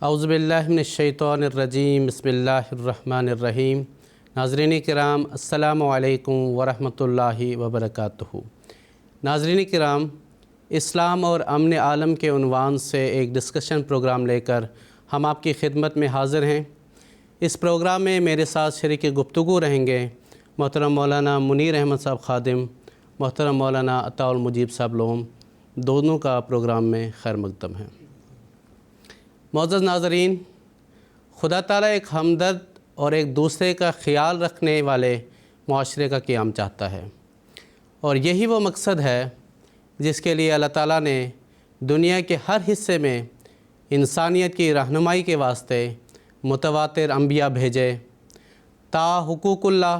اعوذ باللہ من الشیطان الرجیم بسم اللہ الرحمن الرحیم۔ ناظرین کرام السلام علیکم ورحمۃ اللہ وبرکاتہ۔ ناظرین کرام، اسلام اور امن عالم کے عنوان سے ایک ڈسکشن پروگرام لے کر ہم آپ کی خدمت میں حاضر ہیں۔ اس پروگرام میں میرے ساتھ شریک گفتگو رہیں گے محترم مولانا منیر احمد صاحب خادم، محترم مولانا عطاء المجیب صاحب لوم، دونوں کا پروگرام میں خیر مقدم ہے۔ معزز ناظرین، خدا تعالیٰ ایک ہمدرد اور ایک دوسرے کا خیال رکھنے والے معاشرے کا قیام چاہتا ہے، اور یہی وہ مقصد ہے جس کے لیے اللہ تعالیٰ نے دنیا کے ہر حصے میں انسانیت کی رہنمائی کے واسطے متواتر انبیاء بھیجے تا حقوق اللہ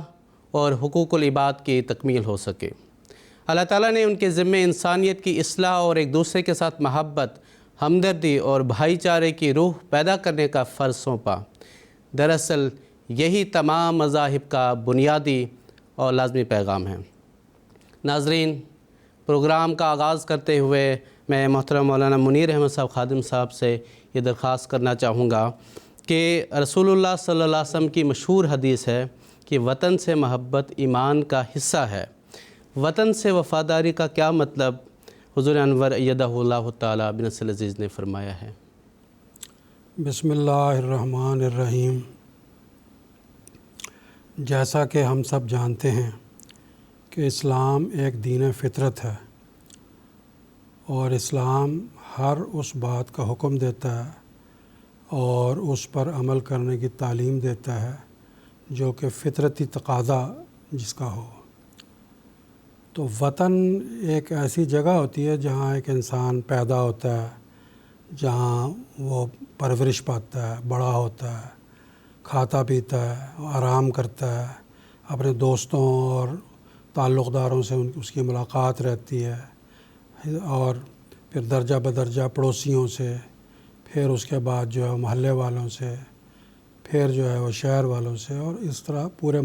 اور حقوق العباد کی تکمیل ہو سکے۔ اللہ تعالیٰ نے ان کے ذمے انسانیت کی اصلاح اور ایک دوسرے کے ساتھ محبت، ہمدردی اور بھائی چارے کی روح پیدا کرنے کا فرض سونپا۔ دراصل یہی تمام مذاہب کا بنیادی اور لازمی پیغام ہے۔ ناظرین، پروگرام کا آغاز کرتے ہوئے میں محترم مولانا منیر احمد صاحب خادم صاحب سے یہ درخواست کرنا چاہوں گا کہ رسول اللہ صلی اللہ علیہ وسلم کی مشہور حدیث ہے کہ وطن سے محبت ایمان کا حصہ ہے۔ وطن سے وفاداری کا کیا مطلب؟ حضور انور ایدہ اللہ تعالیٰ بنصر العزیز نے فرمایا ہے۔ بسم اللہ الرحمن الرحیم۔ جیسا کہ ہم سب جانتے ہیں کہ اسلام ایک دین فطرت ہے، اور اسلام ہر اس بات کا حکم دیتا ہے اور اس پر عمل کرنے کی تعلیم دیتا ہے جو کہ فطرتی تقاضا جس کا ہو۔ تو وطن ایک ایسی جگہ ہوتی ہے جہاں ایک انسان پیدا ہوتا ہے، جہاں وہ پرورش پاتا ہے، بڑا ہوتا ہے، کھاتا پیتا ہے، آرام کرتا ہے، اپنے دوستوں اور تعلق داروں سے اس کی ملاقات رہتی ہے، اور پھر درجہ بدرجہ پڑوسیوں سے، پھر اس کے بعد جو ہے محلے والوں سے، پھر جو ہے وہ شہر والوں سے، اور اس طرح پورے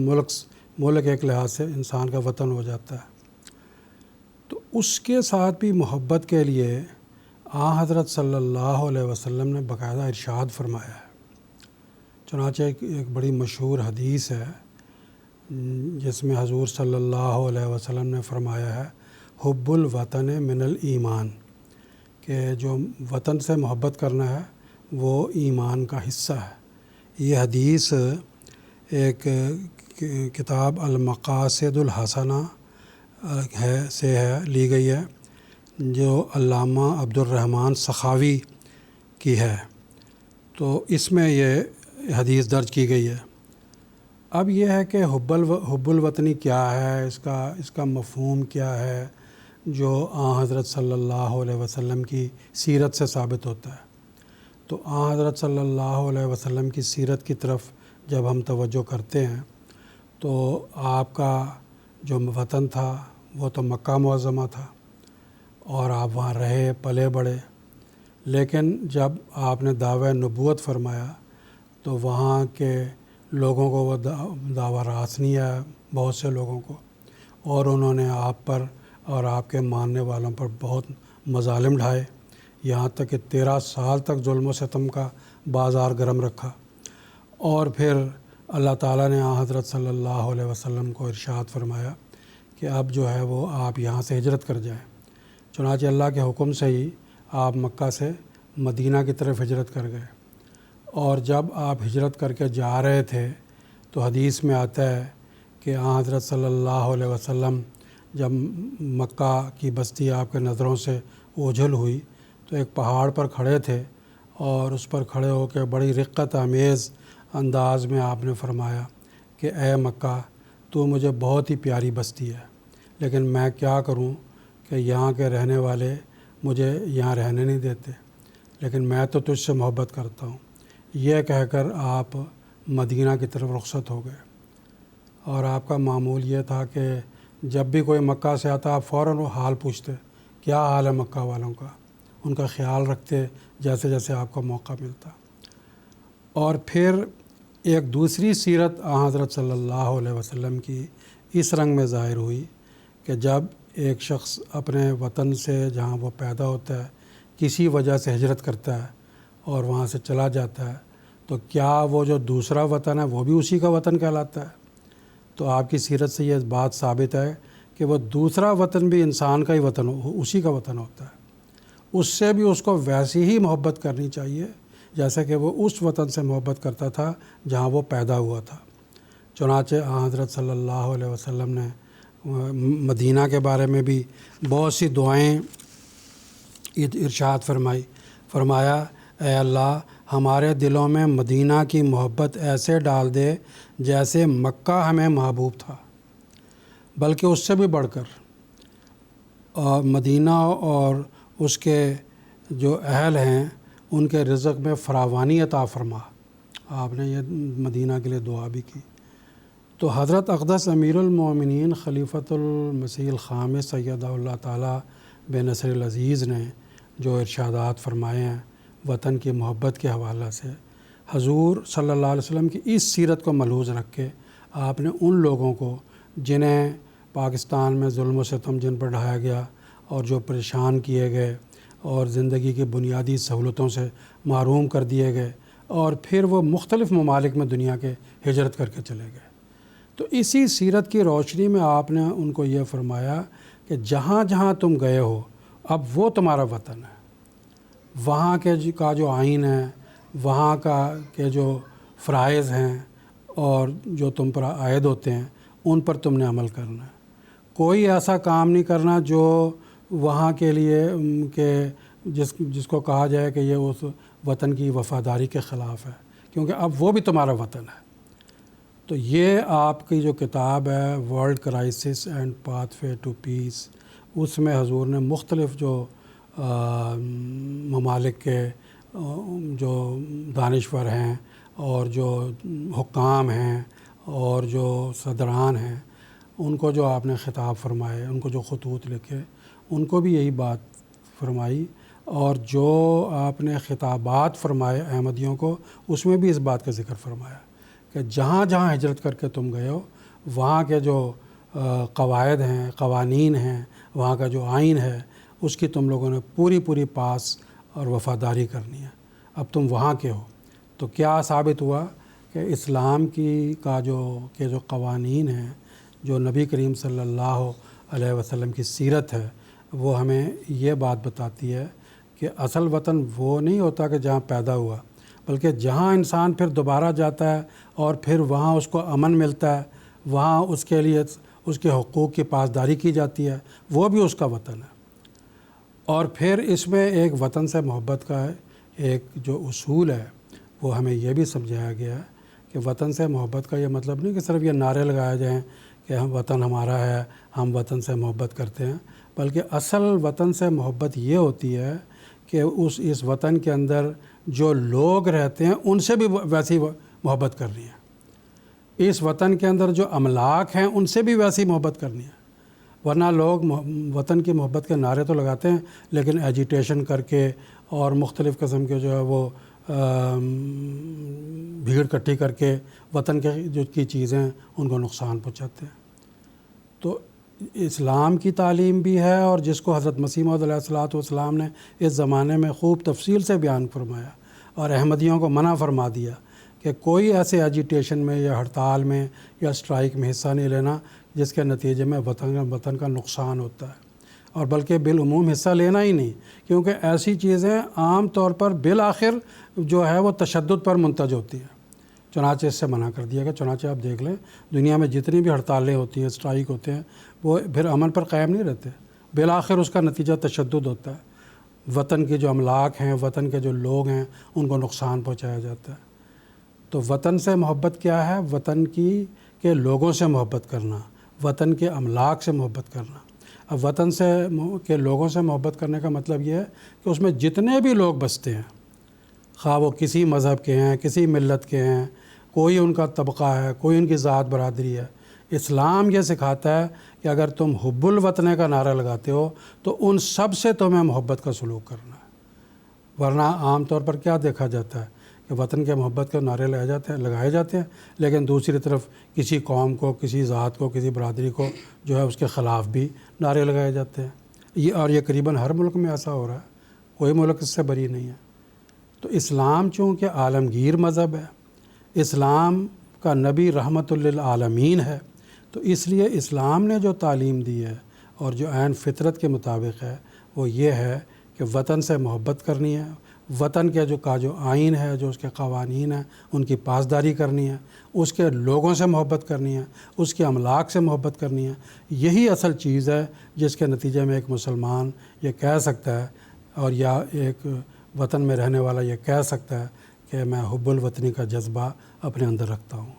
ملک ایک لحاظ سے انسان کا وطن ہو جاتا ہے۔ تو اس کے ساتھ بھی محبت کے لیے حضرت صلی اللہ علیہ وسلم نے باقاعدہ ارشاد فرمایا ہے۔ چنانچہ ایک بڑی مشہور حدیث ہے جس میں حضور صلی اللہ علیہ وسلم نے فرمایا ہے حب الوطن من الایمان، کہ جو وطن سے محبت کرنا ہے وہ ایمان کا حصہ ہے۔ یہ حدیث ایک کتاب المقاصد الحسنہ سے لی گئی ہے جو علامہ عبد الرحمن سخاوی کی ہے، تو اس میں یہ حدیث درج کی گئی ہے۔ اب یہ ہے کہ حب الوطنی کیا ہے، اس کا مفہوم کیا ہے جو حضرت صلی اللہ علیہ وسلم کی سیرت سے ثابت ہوتا ہے۔ تو حضرت صلی اللہ علیہ وسلم کی سیرت کی طرف جب ہم توجہ کرتے ہیں تو آپ کا جو وطن تھا وہ تو مکہ معظمہ تھا، اور آپ وہاں رہے پلے بڑھے، لیکن جب آپ نے دعویٰ نبوت فرمایا تو وہاں کے لوگوں کو وہ دعویٰ راس نہیں آیا، بہت سے لوگوں کو، اور انہوں نے آپ پر اور آپ کے ماننے والوں پر بہت مظالم ڈھائے، یہاں تک کہ 13 سال تک ظلم و ستم کا بازار گرم رکھا۔ اور پھر اللہ تعالیٰ نے حضرت صلی اللہ علیہ وسلم کو ارشاد فرمایا کہ اب جو ہے وہ آپ یہاں سے ہجرت کر جائیں۔ چنانچہ اللہ کے حکم سے ہی آپ مکہ سے مدینہ کی طرف ہجرت کر گئے، اور جب آپ ہجرت کر کے جا رہے تھے تو حدیث میں آتا ہے کہ حضرت صلی اللہ علیہ وسلم جب مکہ کی بستی آپ کے نظروں سے اوجھل ہوئی تو ایک پہاڑ پر کھڑے تھے، اور اس پر کھڑے ہو کے بڑی رقت آمیز انداز میں آپ نے فرمایا کہ اے مکہ، تو مجھے بہت ہی پیاری بستی ہے، لیکن میں کیا کروں کہ یہاں کے رہنے والے مجھے یہاں رہنے نہیں دیتے، لیکن میں تو تجھ سے محبت کرتا ہوں۔ یہ کہہ کر آپ مدینہ کی طرف رخصت ہو گئے، اور آپ کا معمول یہ تھا کہ جب بھی کوئی مکہ سے آتا آپ فوراً وہ حال پوچھتے، کیا حال ہے مکہ والوں کا، ان کا خیال رکھتے جیسے جیسے آپ کو موقع ملتا۔ اور پھر ایک دوسری سیرت حضرت صلی اللہ علیہ وسلم کی اس رنگ میں ظاہر ہوئی کہ جب ایک شخص اپنے وطن سے جہاں وہ پیدا ہوتا ہے کسی وجہ سے ہجرت کرتا ہے اور وہاں سے چلا جاتا ہے تو کیا وہ جو دوسرا وطن ہے وہ بھی اسی کا وطن کہلاتا ہے؟ تو آپ کی سیرت سے یہ بات ثابت ہے کہ وہ دوسرا وطن بھی انسان کا ہی وطن اسی کا وطن ہوتا ہے، اس سے بھی اس کو ویسی ہی محبت کرنی چاہیے جیسا کہ وہ اس وطن سے محبت کرتا تھا جہاں وہ پیدا ہوا تھا۔ چنانچہ حضرت صلی اللہ علیہ وسلم نے مدینہ کے بارے میں بھی بہت سی دعائیں ارشاد فرمایا اے اللہ ہمارے دلوں میں مدینہ کی محبت ایسے ڈال دے جیسے مکہ ہمیں محبوب تھا، بلکہ اس سے بھی بڑھ کر اور مدینہ اور اس کے جو اہل ہیں ان کے رزق میں فراوانی عطا فرما۔ آپ نے یہ مدینہ کے لیے دعا بھی کی۔ تو حضرت اقدس امیر المومنین خلیفۃ المسیح الخامس سیدہ اللہ تعالیٰ بنصر العزیز نے جو ارشادات فرمائے ہیں وطن کی محبت کے حوالے سے، حضور صلی اللہ علیہ وسلم کی اس سیرت کو ملحوظ رکھ کے آپ نے ان لوگوں کو جنہیں پاکستان میں ظلم و ستم جن پر ڈھایا گیا اور جو پریشان کیے گئے اور زندگی کی بنیادی سہولتوں سے محروم کر دیے گئے اور پھر وہ مختلف ممالک میں دنیا کے ہجرت کر کے چلے گئے، تو اسی سیرت کی روشنی میں آپ نے ان کو یہ فرمایا کہ جہاں جہاں تم گئے ہو اب وہ تمہارا وطن ہے، وہاں کا جو آئین ہے، وہاں کے جو فرائض ہیں اور جو تم پر عائد ہوتے ہیں ان پر تم نے عمل کرنا ہے۔ کوئی ایسا کام نہیں کرنا جو وہاں کے لیے کہ جس کو کہا جائے کہ یہ اس وطن کی وفاداری کے خلاف ہے، کیونکہ اب وہ بھی تمہارا وطن ہے۔ تو یہ آپ کی جو کتاب ہے world crisis and pathway to peace, اس میں حضور نے مختلف جو ممالک کے جو دانشور ہیں اور جو حکام ہیں اور جو صدران ہیں ان کو جو آپ نے خطاب فرمائے، ان کو جو خطوط لکھے ان کو بھی یہی بات فرمائی، اور جو آپ نے خطابات فرمائے احمدیوں کو اس میں بھی اس بات کا ذکر فرمایا کہ جہاں جہاں ہجرت کر کے تم گئے ہو وہاں کے جو قواعد ہیں، قوانین ہیں، وہاں کا جو آئین ہے اس کی تم لوگوں نے پوری پاس اور وفاداری کرنی ہے۔ اب تم وہاں کے ہو تو کیا ثابت ہوا کہ اسلام جو قوانین ہیں، جو نبی کریم صلی اللہ علیہ وسلم کی سیرت ہے، وہ ہمیں یہ بات بتاتی ہے کہ اصل وطن وہ نہیں ہوتا کہ جہاں پیدا ہوا، بلکہ جہاں انسان پھر دوبارہ جاتا ہے اور پھر وہاں اس کو امن ملتا ہے، وہاں اس کے لیے اس کے حقوق کی پاسداری کی جاتی ہے، وہ بھی اس کا وطن ہے۔ اور پھر اس میں ایک وطن سے محبت کا ایک جو اصول ہے وہ ہمیں یہ بھی سمجھایا گیا ہے کہ وطن سے محبت کا یہ مطلب نہیں کہ صرف یہ نعرے لگائے جائیں کہ ہم وطن ہمارا ہے، ہم وطن سے محبت کرتے ہیں، بلکہ اصل وطن سے محبت یہ ہوتی ہے کہ اس وطن کے اندر جو لوگ رہتے ہیں ان سے بھی ویسی محبت کرنی ہے، اس وطن کے اندر جو املاک ہیں ان سے بھی ویسی محبت کرنی ہے۔ ورنہ لوگ وطن کی محبت کے نعرے تو لگاتے ہیں لیکن ایجیٹیشن کر کے اور مختلف قسم کے جو ہے وہ بھیڑ کٹھی کر کے وطن کی چیزیں ان کو نقصان پہنچاتے ہیں۔ تو اسلام کی تعلیم بھی ہے، اور جس کو حضرت مسیح موعود علیہ الصلوۃ والسلام نے اس زمانے میں خوب تفصیل سے بیان فرمایا اور احمدیوں کو منع فرما دیا کہ کوئی ایسے ایجیٹیشن میں یا ہڑتال میں یا اسٹرائک میں حصہ نہیں لینا جس کے نتیجے میں وطن کا نقصان ہوتا ہے، اور بلکہ بالعموم حصہ لینا ہی نہیں، کیونکہ ایسی چیزیں عام طور پر بالآخر جو ہے وہ تشدد پر منتج ہوتی ہیں۔ چنانچہ اس سے منع کر دیا گیا۔ چنانچہ آپ دیکھ لیں دنیا میں جتنی بھی ہڑتالیں ہوتی ہیں، اسٹرائک ہوتے ہیں، وہ پھر امن پر قائم نہیں رہتے، بالآخر اس کا نتیجہ تشدد ہوتا ہے، وطن کے جو املاک ہیں، وطن کے جو لوگ ہیں ان کو نقصان پہنچایا جاتا ہے۔ تو وطن سے محبت کیا ہے؟ وطن کے لوگوں سے محبت کرنا، وطن کے املاک سے محبت کرنا۔ اب وطن کے لوگوں سے محبت کرنے کا مطلب یہ ہے کہ اس میں جتنے بھی لوگ بستے ہیں، خواہ وہ کسی مذہب کے ہیں، کسی ملت کے ہیں، کوئی ان کا طبقہ ہے، کوئی ان کی ذات برادری ہے، اسلام یہ سکھاتا ہے کہ اگر تم حب الوطن کا نعرہ لگاتے ہو تو ان سب سے تمہیں محبت کا سلوک کرنا ہے۔ ورنہ عام طور پر کیا دیکھا جاتا ہے کہ وطن کے محبت کے نعرے لگائے جاتے ہیں لیکن دوسری طرف کسی قوم کو، کسی ذات کو، کسی برادری کو جو ہے اس کے خلاف بھی نعرے لگائے جاتے ہیں۔ اور یہ قریباً ہر ملک میں ایسا ہو رہا ہے، کوئی ملک اس سے بری نہیں ہے۔ تو اسلام چونکہ عالمگیر مذہب ہے، اسلام کا نبی رحمت للعالمین ہے، تو اس لیے اسلام نے جو تعلیم دی ہے اور جو عین فطرت کے مطابق ہے وہ یہ ہے کہ وطن سے محبت کرنی ہے، وطن کے جو آئین ہے، جو اس کے قوانین ہیں، ان کی پاسداری کرنی ہے، اس کے لوگوں سے محبت کرنی ہے، اس کے املاک سے محبت کرنی ہے۔ یہی اصل چیز ہے جس کے نتیجے میں ایک مسلمان یہ کہہ سکتا ہے، اور یا ایک وطن میں رہنے والا یہ کہہ سکتا ہے کہ میں حب الوطنی کا جذبہ اپنے اندر رکھتا ہوں۔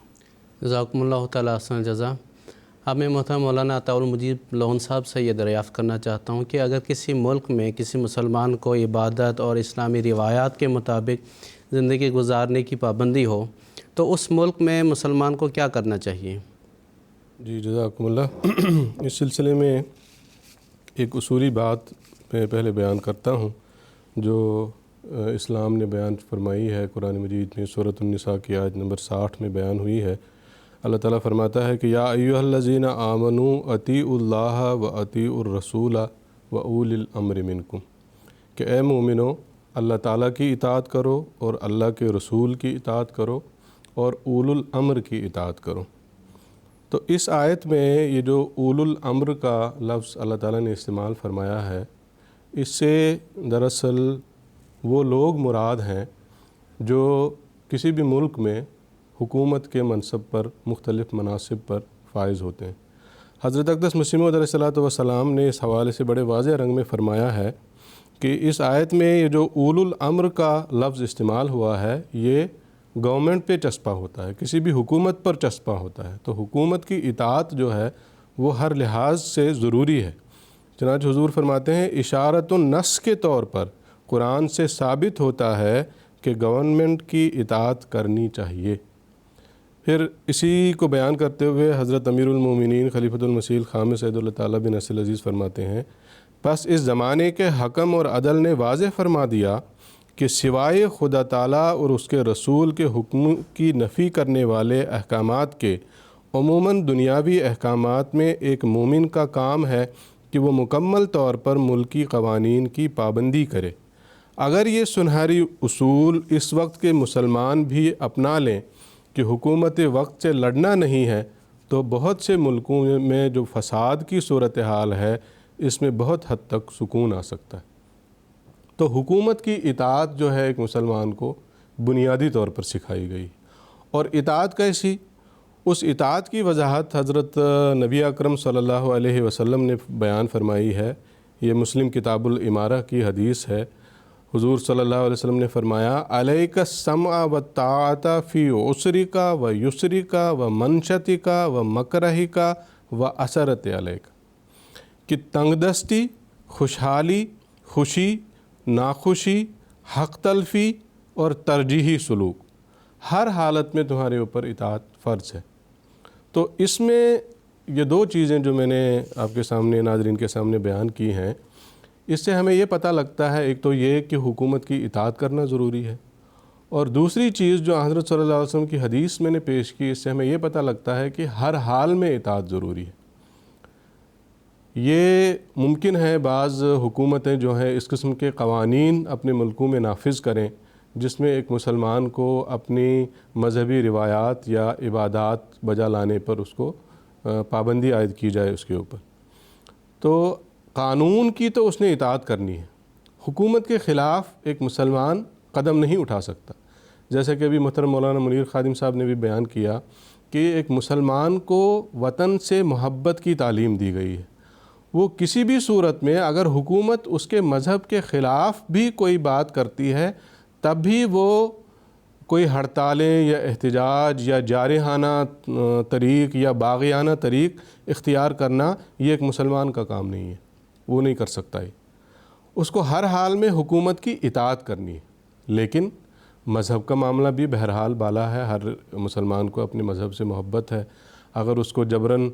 جزاکم اللہ تعالیٰ احسن جزا۔ اب میں محترم مولانا عطاء المجید لون صاحب سے یہ دریافت کرنا چاہتا ہوں کہ اگر کسی ملک میں کسی مسلمان کو عبادت اور اسلامی روایات کے مطابق زندگی گزارنے کی پابندی ہو تو اس ملک میں مسلمان کو کیا کرنا چاہیے؟ جی جزاکم اللہ۔ اس سلسلے میں ایک اصولی بات میں پہلے بیان کرتا ہوں جو اسلام نے بیان فرمائی ہے قرآن مجید میں، سورۃ النساء کی آیت نمبر 60 میں بیان ہوئی ہے۔ اللہ تعالیٰ فرماتا ہے کہ یا ایھا الذین آمنوا اطیعوا اللہ و اطیعوا الرسول و اولی الامر منکم، کہ اے مومنو اللہ تعالیٰ کی اطاعت کرو اور اللہ کے رسول کی اطاعت کرو اور اول الامر کی اطاعت کرو۔ تو اس آیت میں یہ جو اول الامر کا لفظ اللہ تعالیٰ نے استعمال فرمایا ہے، اس سے دراصل وہ لوگ مراد ہیں جو کسی بھی ملک میں حکومت کے منصب پر، مختلف مناصب پر فائز ہوتے ہیں۔ حضرت اقدس مسیح موعود علیہ الصلوۃ والسلام نے اس حوالے سے بڑے واضح رنگ میں فرمایا ہے کہ اس آیت میں یہ جو اول الامر کا لفظ استعمال ہوا ہے یہ گورنمنٹ پہ چسپا ہوتا ہے، کسی بھی حکومت پر چسپا ہوتا ہے۔ تو حکومت کی اطاعت جو ہے وہ ہر لحاظ سے ضروری ہے۔ چنانچہ حضور فرماتے ہیں اشارۃ النص کے طور پر قرآن سے ثابت ہوتا ہے کہ گورنمنٹ کی اطاعت کرنی چاہیے۔ پھر اسی کو بیان کرتے ہوئے حضرت امیر المومنین خلیفۃ المسیح الخامس عید اللہ تعالیٰ بن نصر العزیز فرماتے ہیں پس اس زمانے کے حکم اور عدل نے واضح فرما دیا کہ سوائے خدا تعالیٰ اور اس کے رسول کے حکم کی نفی کرنے والے احکامات کے عموماً دنیاوی احکامات میں ایک مومن کا کام ہے کہ وہ مکمل طور پر ملکی قوانین کی پابندی کرے۔ اگر یہ سنہری اصول اس وقت کے مسلمان بھی اپنا لیں کہ حکومت وقت سے لڑنا نہیں ہے تو بہت سے ملکوں میں جو فساد کی صورتحال ہے اس میں بہت حد تک سکون آ سکتا ہے۔ تو حکومت کی اطاعت جو ہے ایک مسلمان کو بنیادی طور پر سکھائی گئی، اور اطاعت کیسی؟ اس اطاعت کی وضاحت حضرت نبی اکرم صلی اللہ علیہ وسلم نے بیان فرمائی ہے۔ یہ مسلم کتاب الامارہ کی حدیث ہے۔ حضور صلی اللہ علیہ وسلم نے فرمایا علیک السمع والطاعۃ فی عسرک و یسرک و منشتک و مکرہک و اثرت علیک، کہ تنگ دستی، خوشحالی، خوشی، ناخوشی، حق تلفی اور ترجیحی سلوک، ہر حالت میں تمہارے اوپر اطاعت فرض ہے۔ تو اس میں یہ دو چیزیں جو میں نے آپ کے سامنے، ناظرین کے سامنے بیان کی ہیں، اس سے ہمیں یہ پتہ لگتا ہے ایک تو یہ کہ حکومت کی اطاعت کرنا ضروری ہے، اور دوسری چیز جو حضرت صلی اللہ علیہ وسلم کی حدیث میں نے پیش کی، اس سے ہمیں یہ پتہ لگتا ہے کہ ہر حال میں اطاعت ضروری ہے۔ یہ ممکن ہے بعض حکومتیں جو ہیں اس قسم کے قوانین اپنے ملکوں میں نافذ کریں جس میں ایک مسلمان کو اپنی مذہبی روایات یا عبادات بجا لانے پر اس کو پابندی عائد کی جائے اس کے اوپر، تو قانون کی تو اس نے اطاعت کرنی ہے۔ حکومت کے خلاف ایک مسلمان قدم نہیں اٹھا سکتا، جیسے کہ ابھی محترم مولانا منیر خادم صاحب نے بھی بیان کیا کہ ایک مسلمان کو وطن سے محبت کی تعلیم دی گئی ہے۔ وہ کسی بھی صورت میں اگر حکومت اس کے مذہب کے خلاف بھی کوئی بات کرتی ہے تب بھی وہ کوئی ہڑتالیں یا احتجاج یا جارحانہ طریق یا باغیانہ طریق اختیار کرنا یہ ایک مسلمان کا کام نہیں ہے، وہ نہیں کر سکتا ہے۔ اس کو ہر حال میں حکومت کی اطاعت کرنی ہے، لیکن مذہب کا معاملہ بھی بہرحال بالا ہے۔ ہر مسلمان کو اپنے مذہب سے محبت ہے، اگر اس کو جبراً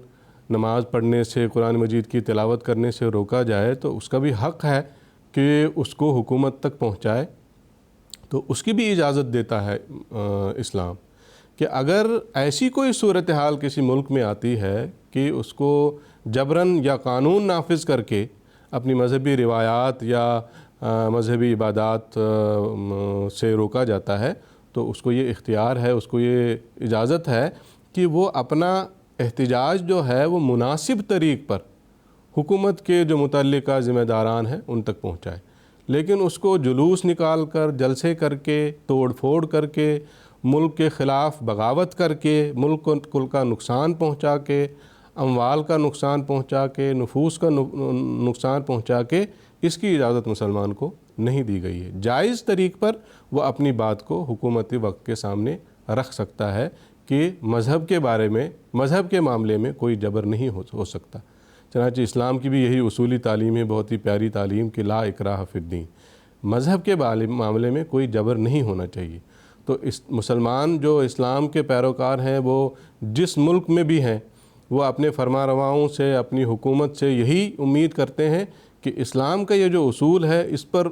نماز پڑھنے سے، قرآن مجید کی تلاوت کرنے سے روکا جائے تو اس کا بھی حق ہے کہ اس کو حکومت تک پہنچائے، تو اس کی بھی اجازت دیتا ہے اسلام کہ اگر ایسی کوئی صورتحال کسی ملک میں آتی ہے کہ اس کو جبراً یا قانون نافذ کر کے اپنی مذہبی روایات یا مذہبی عبادات سے روکا جاتا ہے تو اس کو یہ اختیار ہے، اس کو یہ اجازت ہے کہ وہ اپنا احتجاج جو ہے وہ مناسب طریق پر حکومت کے جو متعلقہ ذمہ داران ہیں ان تک پہنچائے، لیکن اس کو جلوس نکال کر، جلسے کر کے، توڑ پھوڑ کر کے، ملک کے خلاف بغاوت کر کے، ملک کو کل کا نقصان پہنچا کے، اموال کا نقصان پہنچا کے، نفوس کا نقصان پہنچا کے، اس کی اجازت مسلمان کو نہیں دی گئی ہے۔ جائز طریق پر وہ اپنی بات کو حکومتی وقت کے سامنے رکھ سکتا ہے کہ مذہب کے بارے میں، مذہب کے معاملے میں کوئی جبر نہیں ہو سکتا۔ چنانچہ اسلام کی بھی یہی اصولی تعلیم ہے، بہت ہی پیاری تعلیم کہ لا اکراہ فی الدین، مذہب کے معاملے میں کوئی جبر نہیں ہونا چاہیے۔ تو مسلمان جو اسلام کے پیروکار ہیں وہ جس ملک میں بھی ہیں وہ اپنے فرما رواؤں سے، اپنی حکومت سے یہی امید کرتے ہیں کہ اسلام کا یہ جو اصول ہے اس پر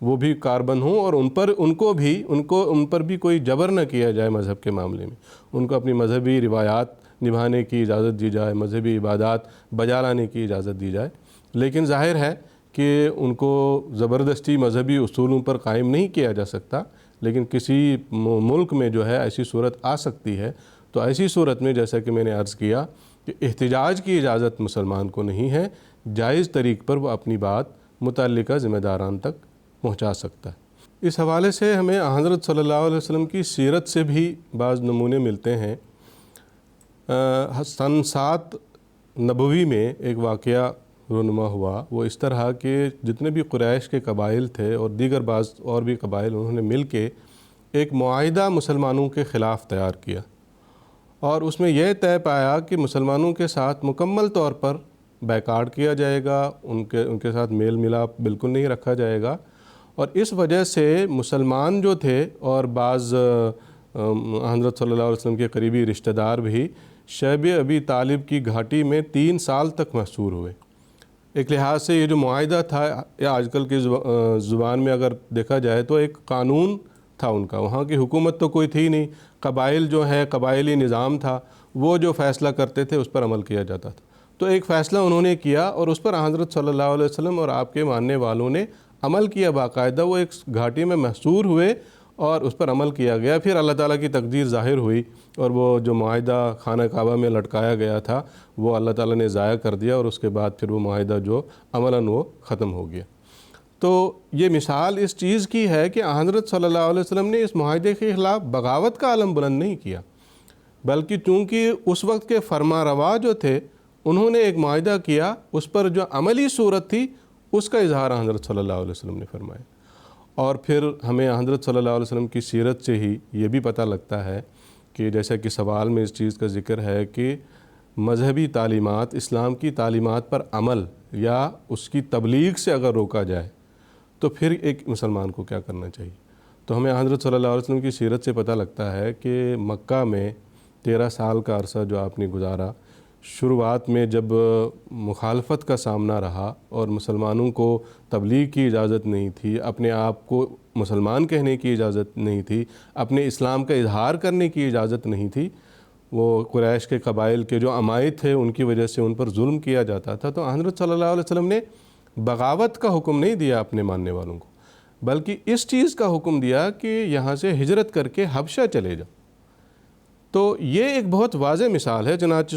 وہ بھی کاربند ہوں، اور ان پر بھی کوئی جبر نہ کیا جائے مذہب کے معاملے میں، ان کو اپنی مذہبی روایات نبھانے کی اجازت دی جائے، مذہبی عبادات بجا لانے کی اجازت دی جائے۔ لیکن ظاہر ہے کہ ان کو زبردستی مذہبی اصولوں پر قائم نہیں کیا جا سکتا، لیکن کسی ملک میں جو ہے ایسی صورت آ سکتی ہے، تو ایسی صورت میں جیسا کہ میں نے عرض کیا کہ احتجاج کی اجازت مسلمان کو نہیں ہے، جائز طریق پر وہ اپنی بات متعلقہ ذمہ داران تک پہنچا سکتا ہے۔ اس حوالے سے ہمیں حضرت صلی اللہ علیہ وسلم کی سیرت سے بھی بعض نمونے ملتے ہیں۔ سن 7 نبوی میں ایک واقعہ رونما ہوا، وہ اس طرح کہ جتنے بھی قریش کے قبائل تھے اور دیگر بعض اور بھی قبائل، انہوں نے مل کے ایک معاہدہ مسلمانوں کے خلاف تیار کیا، اور اس میں یہ طے پایا کہ مسلمانوں کے ساتھ مکمل طور پر بیکاٹ کیا جائے گا، ان کے ساتھ میل ملاپ بالکل نہیں رکھا جائے گا، اور اس وجہ سے مسلمان جو تھے اور بعض حضرت صلی اللہ علیہ وسلم کے قریبی رشتہ دار بھی شیب ابی طالب کی گھاٹی میں 3 سال تک محصور ہوئے۔ ایک لحاظ سے یہ جو معاہدہ تھا، یا آج کل کی زبان میں اگر دیکھا جائے تو ایک قانون تھا ان کا، وہاں کی حکومت تو کوئی تھی نہیں، قبائل جو ہے قبائلی نظام تھا، وہ جو فیصلہ کرتے تھے اس پر عمل کیا جاتا تھا۔ تو ایک فیصلہ انہوں نے کیا اور اس پر حضرت صلی اللہ علیہ وسلم اور آپ کے ماننے والوں نے عمل کیا، باقاعدہ وہ ایک گھاٹی میں محصور ہوئے اور اس پر عمل کیا گیا۔ پھر اللہ تعالیٰ کی تقدیر ظاہر ہوئی اور وہ جو معاہدہ خانہ کعبہ میں لٹکایا گیا تھا وہ اللہ تعالیٰ نے ضائع کر دیا، اور اس کے بعد پھر وہ معاہدہ جو عملاً وہ ختم ہو گیا۔ تو یہ مثال اس چیز کی ہے کہ حضرت صلی اللہ علیہ وسلم نے اس معاہدے کے خلاف بغاوت کا علم بلند نہیں کیا، بلکہ چونکہ اس وقت کے فرما روا جو تھے انہوں نے ایک معاہدہ کیا، اس پر جو عملی صورت تھی اس کا اظہار حضرت صلی اللہ علیہ وسلم نے فرمایا۔ اور پھر ہمیں حضرت صلی اللہ علیہ وسلم کی سیرت سے ہی یہ بھی پتہ لگتا ہے کہ جیسا کہ سوال میں اس چیز کا ذکر ہے کہ مذہبی تعلیمات، اسلام کی تعلیمات پر عمل یا اس کی تبلیغ سے اگر روکا جائے تو پھر ایک مسلمان کو کیا کرنا چاہیے۔ تو ہمیں حضرت صلی اللہ علیہ وسلم کی سیرت سے پتہ لگتا ہے کہ مکہ میں 13 سال کا عرصہ جو آپ نے گزارا، شروعات میں جب مخالفت کا سامنا رہا اور مسلمانوں کو تبلیغ کی اجازت نہیں تھی، اپنے آپ کو مسلمان کہنے کی اجازت نہیں تھی، اپنے اسلام کا اظہار کرنے کی اجازت نہیں تھی، وہ قریش کے قبائل کے جو عمائد تھے ان کی وجہ سے ان پر ظلم کیا جاتا تھا، تو حضرت صلی اللہ علیہ وسلم نے بغاوت کا حکم نہیں دیا اپنے ماننے والوں کو، بلکہ اس چیز کا حکم دیا کہ یہاں سے ہجرت کر کے حبشہ چلے جاؤ۔ تو یہ ایک بہت واضح مثال ہے، چنانچہ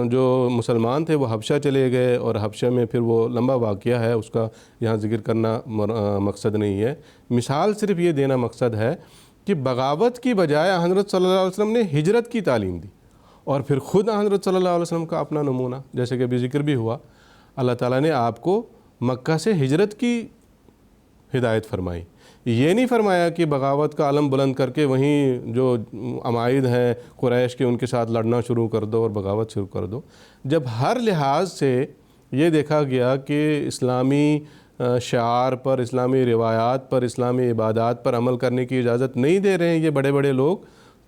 جو مسلمان تھے وہ حبشہ چلے گئے، اور حبشہ میں پھر وہ لمبا واقعہ ہے، اس کا یہاں ذکر کرنا مقصد نہیں ہے۔ مثال صرف یہ دینا مقصد ہے کہ بغاوت کی بجائے حضرت صلی اللہ علیہ وسلم نے ہجرت کی تعلیم دی، اور پھر خود حضرت صلی اللہ علیہ وسلم کا اپنا نمونہ جیسے کہ ابھی ذکر بھی ہوا، اللہ تعالیٰ نے آپ کو مکہ سے ہجرت کی ہدایت فرمائی۔ یہ نہیں فرمایا کہ بغاوت کا علم بلند کر کے وہیں جو عمائد ہیں قریش کے ان کے ساتھ لڑنا شروع کر دو اور بغاوت شروع کر دو۔ جب ہر لحاظ سے یہ دیکھا گیا کہ اسلامی شعار پر، اسلامی روایات پر، اسلامی عبادات پر عمل کرنے کی اجازت نہیں دے رہے ہیں یہ بڑے بڑے لوگ،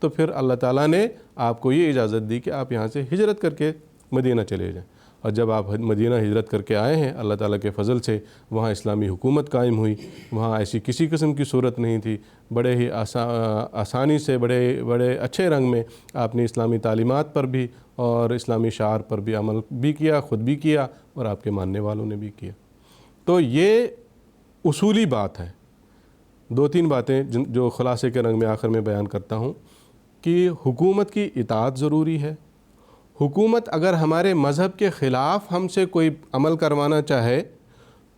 تو پھر اللہ تعالیٰ نے آپ کو یہ اجازت دی کہ آپ یہاں سے ہجرت کر کے مدینہ چلے جائیں۔ اور جب آپ مدینہ ہجرت کر کے آئے ہیں، اللہ تعالیٰ کے فضل سے وہاں اسلامی حکومت قائم ہوئی، وہاں ایسی کسی قسم کی صورت نہیں تھی، بڑے ہی آسانی سے، بڑے اچھے رنگ میں آپ نے اسلامی تعلیمات پر بھی اور اسلامی شعار پر بھی عمل بھی کیا، خود بھی کیا اور آپ کے ماننے والوں نے بھی کیا۔ تو یہ اصولی بات ہے. 2-3 باتیں جو خلاصے کے رنگ میں آخر میں بیان کرتا ہوں کہ حکومت کی اطاعت ضروری ہے. حکومت اگر ہمارے مذہب کے خلاف ہم سے کوئی عمل کروانا چاہے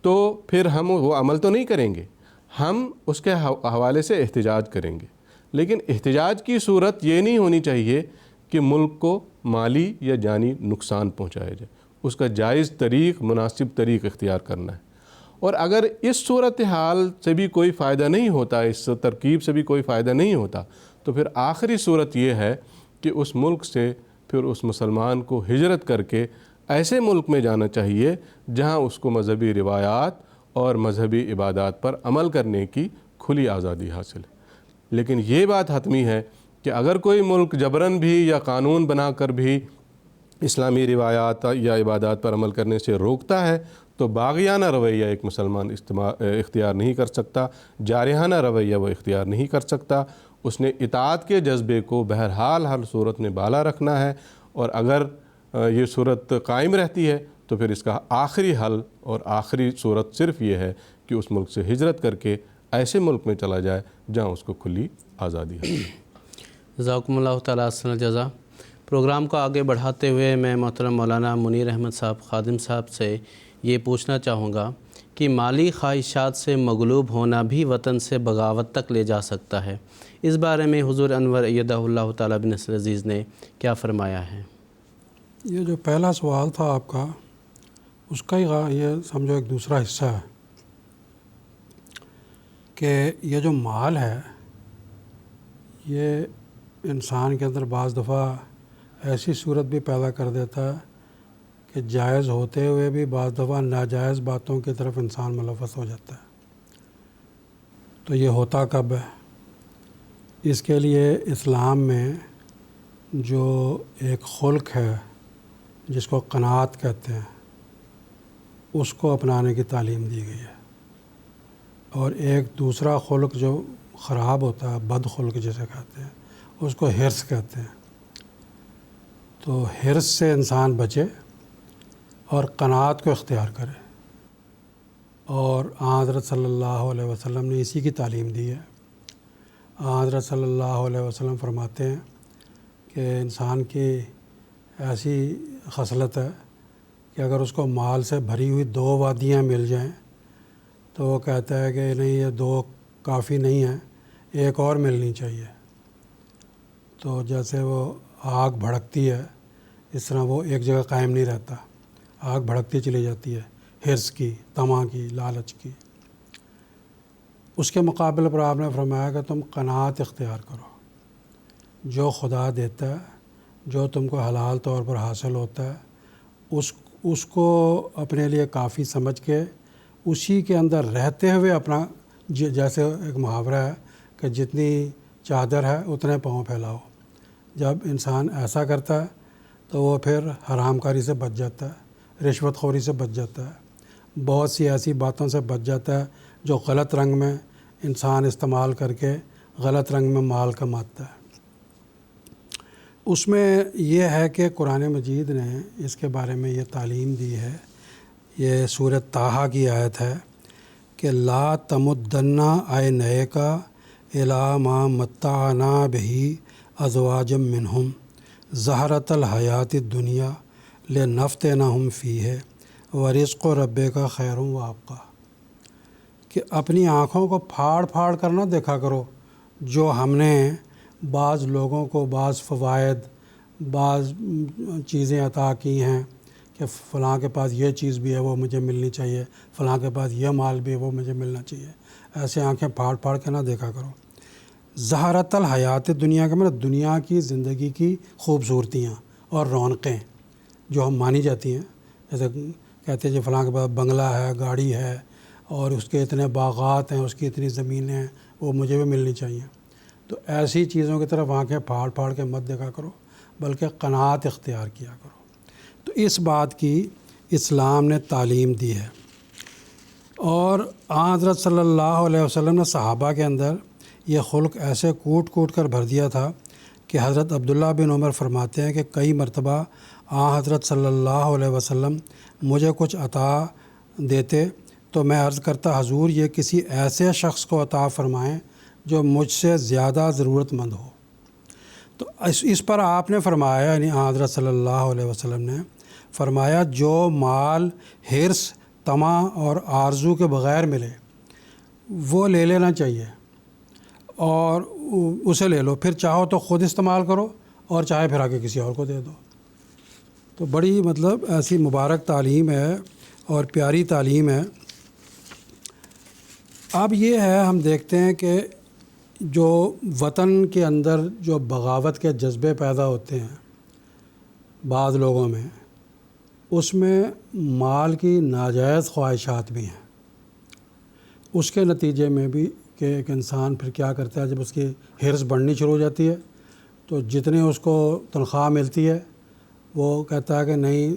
تو پھر ہم وہ عمل تو نہیں کریں گے, ہم اس کے حوالے سے احتجاج کریں گے. لیکن احتجاج کی صورت یہ نہیں ہونی چاہیے کہ ملک کو مالی یا جانی نقصان پہنچایا جائے. اس کا جائز طریق, مناسب طریق اختیار کرنا ہے. اور اگر اس صورتحال سے بھی کوئی فائدہ نہیں ہوتا, اس ترکیب سے بھی کوئی فائدہ نہیں ہوتا, تو پھر آخری صورت یہ ہے کہ اس ملک سے پھر اس مسلمان کو ہجرت کر کے ایسے ملک میں جانا چاہیے جہاں اس کو مذہبی روایات اور مذہبی عبادات پر عمل کرنے کی کھلی آزادی حاصل ہے. لیکن یہ بات حتمی ہے کہ اگر کوئی ملک جبراً بھی یا قانون بنا کر بھی اسلامی روایات یا عبادات پر عمل کرنے سے روکتا ہے تو باغیانہ رویہ ایک مسلمان اختیار نہیں کر سکتا, جارحانہ رویہ وہ اختیار نہیں کر سکتا. اس نے اطاعت کے جذبے کو بہرحال ہر صورت میں بالا رکھنا ہے, اور اگر یہ صورت قائم رہتی ہے تو پھر اس کا آخری حل اور آخری صورت صرف یہ ہے کہ اس ملک سے ہجرت کر کے ایسے ملک میں چلا جائے جہاں اس کو کھلی آزادی ہے. جزاکم اللہ تعالیٰ احسن الجزا. پروگرام کو آگے بڑھاتے ہوئے میں محترم مولانا منیر احمد صاحب خادم صاحب سے یہ پوچھنا چاہوں گا کہ مالی خواہشات سے مغلوب ہونا بھی وطن سے بغاوت تک لے جا سکتا ہے. اس بارے میں حضور انور ایدہ اللہ تعالیٰ بن نصر عزیز نے کیا فرمایا ہے؟ یہ جو پہلا سوال تھا آپ کا, اس کا ہی یہ سمجھو ایک دوسرا حصہ ہے کہ یہ جو مال ہے یہ انسان کے اندر بعض دفعہ ایسی صورت بھی پیدا کر دیتا ہے کہ جائز ہوتے ہوئے بھی بعض دفعہ ناجائز باتوں کی طرف انسان ملوث ہو جاتا ہے. تو یہ ہوتا کب ہے؟ اس کے لیے اسلام میں جو ایک خلق ہے جس کو قناعت کہتے ہیں, اس کو اپنانے کی تعلیم دی گئی ہے. اور ایک دوسرا خلق جو خراب ہوتا ہے, بد خلق جسے کہتے ہیں, اس کو حرص کہتے ہیں. تو حرص سے انسان بچے اور قناعت کو اختیار کرے, اور حضرت صلی اللہ علیہ وسلم نے اسی کی تعلیم دی ہے. حضرت صلی اللہ علیہ وسلم فرماتے ہیں کہ انسان کی ایسی خصلت ہے کہ اگر اس کو مال سے بھری ہوئی 2 وادیاں مل جائیں تو وہ کہتا ہے کہ نہیں, یہ 2 کافی نہیں ہیں, ایک اور ملنی چاہیے. تو جیسے وہ آگ بھڑکتی ہے اس طرح وہ ایک جگہ قائم نہیں رہتا, آگ بھڑکتی چلی جاتی ہے حرص کی, طمع کی, لالچ کی. اس کے مقابلے پر آپ نے فرمایا کہ تم قناعت اختیار کرو. جو خدا دیتا ہے, جو تم کو حلال طور پر حاصل ہوتا ہے, اس کو اپنے لیے کافی سمجھ کے اسی کے اندر رہتے ہوئے اپنا, جیسے ایک محاورہ ہے کہ جتنی چادر ہے اتنے پاؤں پھیلاؤ. جب انسان ایسا کرتا ہے تو وہ پھر حرام کاری سے بچ جاتا ہے, رشوت خوری سے بچ جاتا ہے, بہت سی ایسی باتوں سے بچ جاتا ہے جو غلط رنگ میں انسان استعمال کر کے غلط رنگ میں مال کماتا ہے. اس میں یہ ہے کہ قرآن مجید نے اس کے بارے میں یہ تعلیم دی ہے. یہ سورۃ طٰہٰ کی آیت ہے کہ لا تمدن عینیک الی ما متعنا بہ ازواجا منہم زہرۃ الحیات الدنیا لنفتنہم فیہ ورزق ربک خیر وابقیٰ. کہ اپنی آنکھوں کو پھاڑ پھاڑ کر نہ دیکھا کرو جو ہم نے بعض لوگوں کو بعض فوائد, بعض چیزیں عطا کی ہیں کہ فلاں کے پاس یہ چیز بھی ہے وہ مجھے ملنی چاہیے, فلاں کے پاس یہ مال بھی ہے وہ مجھے ملنا چاہیے. ایسے آنکھیں پھاڑ پھاڑ کے نہ دیکھا کرو. زہرۃ الحیات دنیا کا مطلب دنیا کی زندگی کی خوبصورتیاں اور رونقیں جو ہم مانی جاتی ہیں, جیسے کہتے ہیں جو فلاں کے پاس بنگلہ ہے, گاڑی ہے, اور اس کے اتنے باغات ہیں, اس کی اتنی زمینیں ہیں, وہ مجھے بھی ملنی چاہیے. تو ایسی چیزوں کی طرف آنکھیں پھاڑ پھاڑ کے مت دیکھا کرو, بلکہ قناعت اختیار کیا کرو. تو اس بات کی اسلام نے تعلیم دی ہے. اور حضرت صلی اللہ علیہ وسلم نے صحابہ کے اندر یہ خلق ایسے کوٹ کوٹ کر بھر دیا تھا کہ حضرت عبداللہ بن عمر فرماتے ہیں کہ کئی مرتبہ حضرت صلی اللہ علیہ وسلم مجھے کچھ عطا دیتے تو میں عرض کرتا حضور یہ کسی ایسے شخص کو عطا فرمائیں جو مجھ سے زیادہ ضرورت مند ہو۔ تو اس پر آپ نے فرمایا، یعنی حضرت صلی اللہ علیہ وسلم نے فرمایا جو مال حرص، طمع اور آرزو کے بغیر ملے وہ لے لینا چاہیے، اور اسے لے لو، پھر چاہو تو خود استعمال کرو اور چاہے پھر آگے کسی اور کو دے دو۔ تو بڑی مطلب ایسی مبارک تعلیم ہے اور پیاری تعلیم ہے۔ اب یہ ہے، ہم دیکھتے ہیں کہ جو وطن کے اندر جو بغاوت کے جذبے پیدا ہوتے ہیں بعض لوگوں میں، اس میں مال کی ناجائز خواہشات بھی ہیں۔ اس کے نتیجے میں بھی کہ ایک انسان پھر کیا کرتا ہے، جب اس کی حرص بڑھنی شروع ہو جاتی ہے تو جتنے اس کو تنخواہ ملتی ہے وہ کہتا ہے کہ نہیں،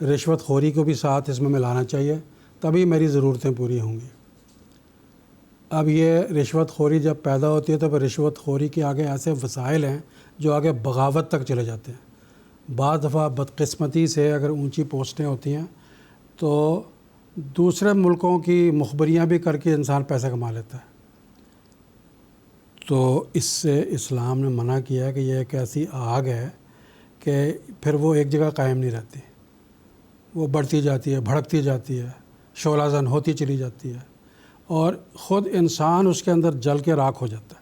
رشوت خوری کو بھی ساتھ اس میں ملانا چاہیے، تبھی میری ضرورتیں پوری ہوں گی۔ اب یہ رشوت خوری جب پیدا ہوتی ہے تو پھر رشوت خوری کے آگے ایسے وسائل ہیں جو آگے بغاوت تک چلے جاتے ہیں۔ بعض دفعہ بدقسمتی سے اگر اونچی پوسٹیں ہوتی ہیں تو دوسرے ملکوں کی مخبریاں بھی کر کے انسان پیسہ کما لیتا ہے۔ تو اس سے اسلام نے منع کیا ہے کہ یہ ایک ایسی آگ ہے کہ پھر وہ ایک جگہ قائم نہیں رہتی، وہ بڑھتی جاتی ہے، بھڑکتی جاتی ہے، شعلہ زن ہوتی چلی جاتی ہے، اور خود انسان اس کے اندر جل کے راکھ ہو جاتا ہے۔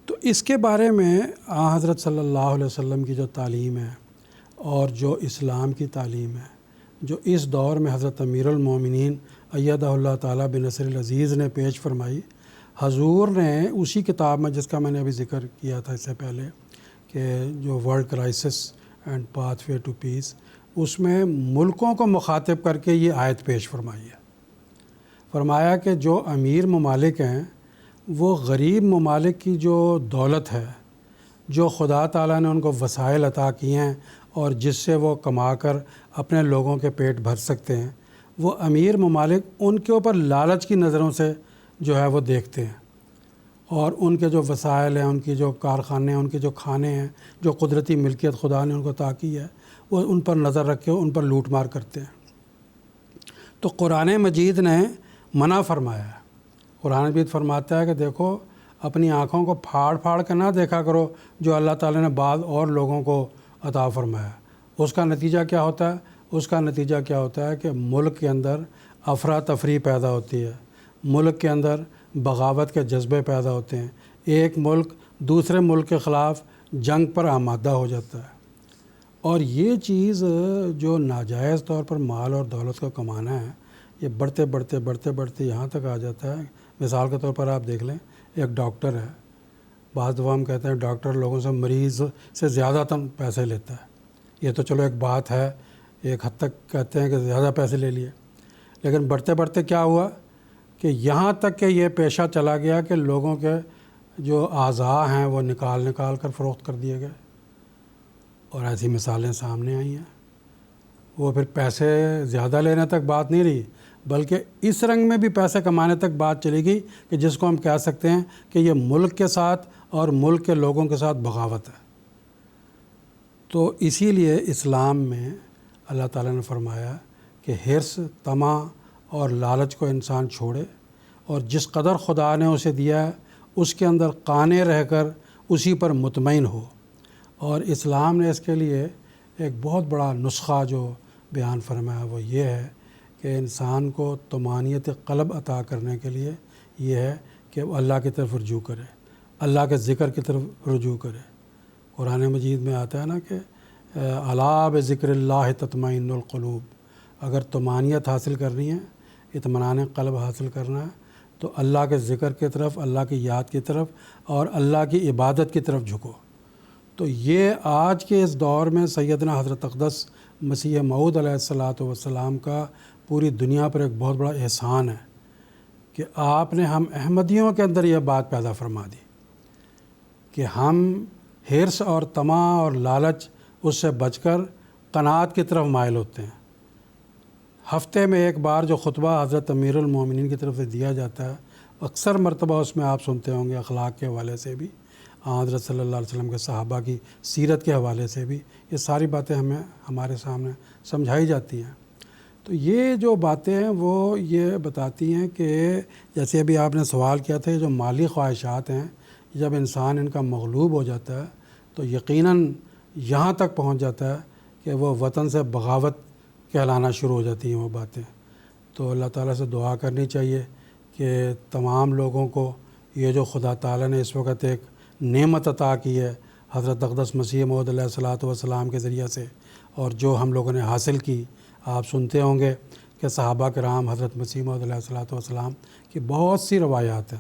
تو اس کے بارے میں حضرت صلی اللہ علیہ وسلم کی جو تعلیم ہے اور جو اسلام کی تعلیم ہے، جو اس دور میں حضرت امیر المومنین ایدہ اللہ تعالیٰ بنصر العزیز نے پیش فرمائی، حضور نے اسی کتاب میں جس کا میں نے ابھی ذکر کیا تھا اس سے پہلے کہ جو world crisis and pathway to peace, اس میں ملکوں کو مخاطب کر کے یہ آیت پیش فرمائی ہے۔ فرمایا کہ جو امیر ممالک ہیں وہ غریب ممالک کی جو دولت ہے، جو خدا تعالیٰ نے ان کو وسائل عطا کیے ہیں اور جس سے وہ کما کر اپنے لوگوں کے پیٹ بھر سکتے ہیں، وہ امیر ممالک ان کے اوپر لالچ کی نظروں سے جو ہے وہ دیکھتے ہیں، اور ان کے جو وسائل ہیں، ان کی جو کارخانے ہیں، ان کے جو کھانے ہیں، جو قدرتی ملکیت خدا نے ان کو عطا کی ہے، وہ ان پر نظر رکھ کے ان پر لوٹ مار کرتے ہیں۔ تو قرآن مجید نے منع فرمایا ہے۔ قرآن مجید فرماتا ہے کہ دیکھو، اپنی آنکھوں کو پھاڑ پھاڑ کے نہ دیکھا کرو جو اللہ تعالیٰ نے بعض اور لوگوں کو عطا فرمایا۔ اس کا نتیجہ کیا ہوتا ہے؟ اس کا نتیجہ کیا ہوتا ہے کہ ملک کے اندر افراتفری پیدا ہوتی ہے، ملک کے اندر بغاوت کے جذبے پیدا ہوتے ہیں، ایک ملک دوسرے ملک کے خلاف جنگ پر آمادہ ہو جاتا ہے۔ اور یہ چیز جو ناجائز طور پر مال اور دولت کو کمانا ہے، یہ بڑھتے بڑھتے بڑھتے بڑھتے یہاں تک آ جاتا ہے۔ مثال کے طور پر آپ دیکھ لیں، ایک ڈاکٹر ہے، بعض دفعہ ہم کہتے ہیں ڈاکٹر لوگوں سے مریض سے زیادہ پیسے لیتا ہے۔ یہ تو چلو ایک بات ہے، ایک حد تک کہتے ہیں کہ زیادہ پیسے لے لیے، لیکن بڑھتے بڑھتے کیا ہوا کہ یہاں تک کہ یہ پیشہ چلا گیا کہ لوگوں کے جو اعضاء ہیں وہ نکال کر فروخت کر دیے گئے، اور ایسی مثالیں سامنے آئی ہیں۔ وہ پھر پیسے زیادہ لینے تک بات نہیں رہی، بلکہ اس رنگ میں بھی پیسے کمانے تک بات چلی گئی کہ جس کو ہم کہہ سکتے ہیں کہ یہ ملک کے ساتھ اور ملک کے لوگوں کے ساتھ بغاوت ہے۔ تو اسی لیے اسلام میں اللہ تعالیٰ نے فرمایا کہ حرص، طمع اور لالچ کو انسان چھوڑے، اور جس قدر خدا نے اسے دیا ہے اس کے اندر قانع رہ کر اسی پر مطمئن ہو۔ اور اسلام نے اس کے لیے ایک بہت بڑا نسخہ جو بیان فرمایا وہ یہ ہے کہ انسان کو طمانینت قلب عطا کرنے کے لیے یہ ہے کہ وہ اللہ کی طرف رجوع کرے، اللہ کے ذکر کی طرف رجوع کرے۔ قرآن مجید میں آتا ہے نا کہ الا بذکر اللہ تطمئن القلوب، اگر طمانینت حاصل کرنی ہے، اطمینان قلب حاصل کرنا ہے تو اللہ کے ذکر کی طرف، اللہ کی یاد کی طرف اور اللہ کی عبادت کی طرف جھکو۔ تو یہ آج کے اس دور میں سیدنا حضرت اقدس مسیح موعود علیہ الصلاۃ والسلام کا پوری دنیا پر ایک بہت بڑا احسان ہے کہ آپ نے ہم احمدیوں کے اندر یہ بات پیدا فرما دی کہ ہم حرص اور طمع اور لالچ اس سے بچ کر قناعت کی طرف مائل ہوتے ہیں۔ ہفتے میں ایک بار جو خطبہ حضرت امیر المومنین کی طرف سے دیا جاتا ہے، اکثر مرتبہ اس میں آپ سنتے ہوں گے اخلاق کے حوالے سے بھی، حضرت صلی اللہ علیہ وسلم کے صحابہ کی سیرت کے حوالے سے بھی، یہ ساری باتیں ہمارے سامنے سمجھائی جاتی ہیں۔ تو یہ جو باتیں ہیں وہ یہ بتاتی ہیں کہ جیسے ابھی آپ نے سوال کیا تھا، جو مالی خواہشات ہیں، جب انسان ان کا مغلوب ہو جاتا ہے تو یقیناً یہاں تک پہنچ جاتا ہے کہ وہ وطن سے بغاوت کہلانا شروع ہو جاتی ہیں وہ باتیں۔ تو اللہ تعالیٰ سے دعا کرنی چاہیے کہ تمام لوگوں کو یہ جو خدا تعالیٰ نے اس وقت ایک نعمت عطا کی ہے حضرت اقدس مسیح موعود علیہ الصلوۃ والسلام کے ذریعہ سے، اور جو ہم لوگوں نے حاصل کی، آپ سنتے ہوں گے کہ صحابہ کرام حضرت مسیح موعود علیہ الصلوۃ والسلام کی بہت سی روایات ہیں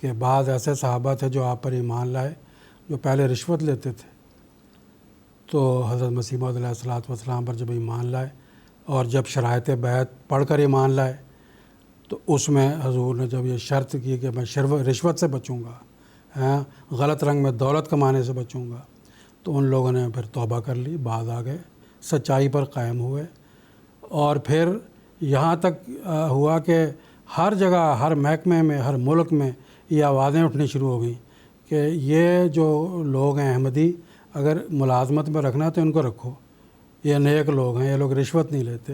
کہ بعض ایسے صحابہ تھے جو آپ پر ایمان لائے جو پہلے رشوت لیتے تھے، تو حضرت مسیح موعود علیہ الصلوۃ والسلام پر جب ایمان لائے اور جب شرائط بیعت پڑھ کر ایمان لائے تو اس میں حضور نے جب یہ شرط کی کہ میں رشوت سے بچوں گا، غلط رنگ میں دولت کمانے سے بچوں گا، تو ان لوگوں نے پھر توبہ کر لی، بعد آ گئے، سچائی پر قائم ہوئے، اور پھر یہاں تک ہوا کہ ہر جگہ، ہر محکمے میں، ہر ملک میں یہ آوازیں اٹھنی شروع ہو گئیں کہ یہ جو لوگ ہیں احمدی، اگر ملازمت میں رکھنا ہے تو ان کو رکھو، یہ نیک لوگ ہیں، یہ لوگ رشوت نہیں لیتے،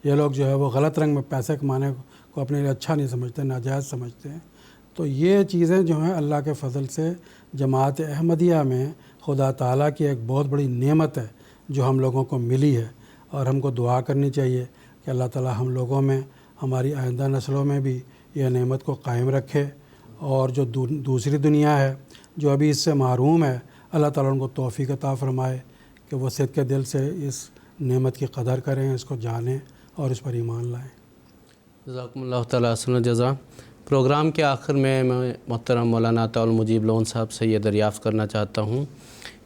یہ لوگ جو ہے وہ غلط رنگ میں پیسے کمانے کو اپنے لیے اچھا نہیں سمجھتے، ناجائز سمجھتے ہیں۔ تو یہ چیزیں جو ہیں اللہ کے فضل سے جماعت احمدیہ میں خدا تعالیٰ کی ایک بہت بڑی نعمت ہے جو ہم لوگوں کو ملی ہے، اور ہم کو دعا کرنی چاہیے کہ اللہ تعالیٰ ہم لوگوں میں، ہماری آئندہ نسلوں میں بھی یہ نعمت کو قائم رکھے، اور جو دوسری دنیا ہے جو ابھی اس سے محروم ہے، اللہ تعالیٰ ان کو توفیق عطا فرمائے کہ وہ صدق کے دل سے اس نعمت کی قدر کریں، اس کو جانیں اور اس پر ایمان لائیں۔ جزاکم اللہ تعالیٰ احسن الجزا۔ پروگرام کے آخر میں محترم مولانا عطاء المجیب لون صاحب سے یہ دریافت کرنا چاہتا ہوں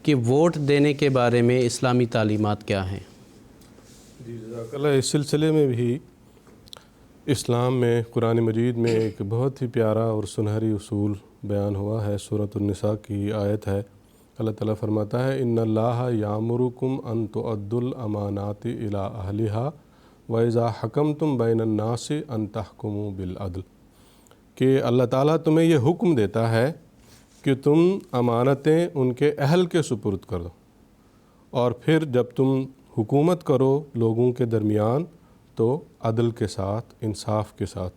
کہ ووٹ دینے کے بارے میں اسلامی تعلیمات کیا ہیں؟ جی جزاک اللہ۔ اس سلسلے میں بھی اسلام میں قرآن مجید میں ایک بہت ہی پیارا اور سنہری اصول بیان ہوا ہے۔ سورۃ النساء کی آیت ہے، اللہ تعالیٰ فرماتا ہے ان اللہ یامرکم ان تؤدوا الامانات الی اہلہا وَإِذَا حَكَمْتُمْ بَيْنَ النَّاسِ أَن تَحْكُمُوا بِالْعَدْلِ، کہ اللہ تعالیٰ تمہیں یہ حکم دیتا ہے کہ تم امانتیں ان کے اہل کے سپرد کر دو، اور پھر جب تم حکومت کرو لوگوں کے درمیان تو عدل کے ساتھ، انصاف کے ساتھ